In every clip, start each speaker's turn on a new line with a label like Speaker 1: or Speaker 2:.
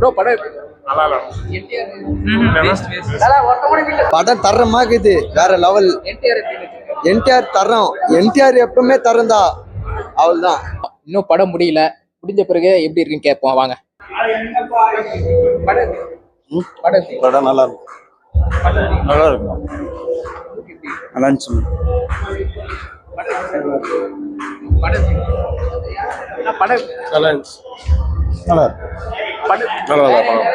Speaker 1: Bro படம் எப்படி?
Speaker 2: நல்லா இல்ல.
Speaker 1: என்டிஆர்
Speaker 3: படம் தரமாக்குது, வேற லெவல்.
Speaker 1: என்டிஆர் எப்படி நடிச்சிருக்காரு?
Speaker 3: என்டிஆர் தரம், என்டிஆர் எப்பவுமே தரம்தா. அவள்தான்.
Speaker 1: இன்னும் படம் முடியல, முடிஞ்ச பிறகு எப்படி இருக்குன்னு கேட்போம் வாங்க. படம் எப்படி? படம் எப்படி?
Speaker 3: படம் நல்லா இருக்கும். நல்லா இருக்கும். நல்லா இருந்துச்சு.
Speaker 1: படம் எப்படி? படம் எப்படி?
Speaker 3: நல்லா இருந்துச்சு. நல்லா இருக்கு.
Speaker 1: படம்
Speaker 3: நல்லா படம்.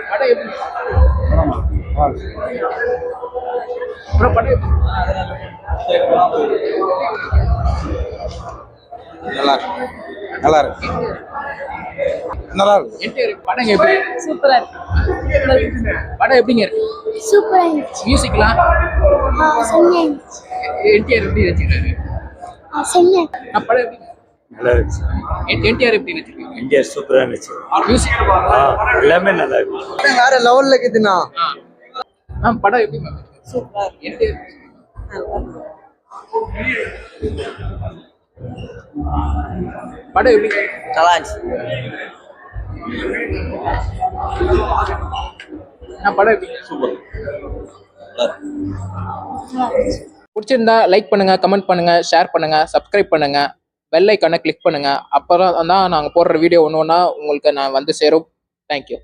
Speaker 1: படம் எப்படி? ப்ரோ படம் எப்படி?
Speaker 3: நல்லா இருக்கு. நல்லா இருக்கு. நல்லா இருக்கு.
Speaker 1: என்டிஆர் படம் எப்படி?
Speaker 4: சூப்பரா இருக்கு.
Speaker 1: படம் எப்படிங்க இருக்கு?
Speaker 4: சூப்பரா இருந்துச்சு.
Speaker 1: மியூசிக்லாம்
Speaker 4: செம்மையா இருந்துச்சு.
Speaker 1: என்டிஆர் எப்படி நடிச்சிருக்காரு?
Speaker 4: செம்மையா
Speaker 1: படம் எப்படி?
Speaker 2: நல்லா இருந்துச்சு.
Speaker 1: என்டிஆர் எப்படி நடிச்சிருக்காரு?
Speaker 2: என்டிஆர் சூப்பரா இருந்துச்சு.
Speaker 1: மியூசிக்
Speaker 2: எல்லாமே நல்லா இருக்கு.
Speaker 3: வேற லெவல்ல இருக்குதுண்ணா.
Speaker 1: படம் எப்படி?
Speaker 4: சூப்பரா இருக்கு.
Speaker 1: என்டிஆர் படம் எப்படி?
Speaker 4: நல்லா இருந்துச்சு.
Speaker 1: படம் எப்படி? பிடிச்சிருந்தா லைக் பண்ணுங்க, கமெண்ட் பண்ணுங்க, ஷேர் பண்ணுங்க, சப்ஸ்கிரைப் பண்ணுங்க, பெல் ஐக்கானை கிளிக் பண்ணுங்க. அப்புறம் தான் நாங்கள் போடுற வீடியோ ஒன்று ஒன்றா உங்களுக்கு நான் வந்து சேரும். தேங்க்யூ.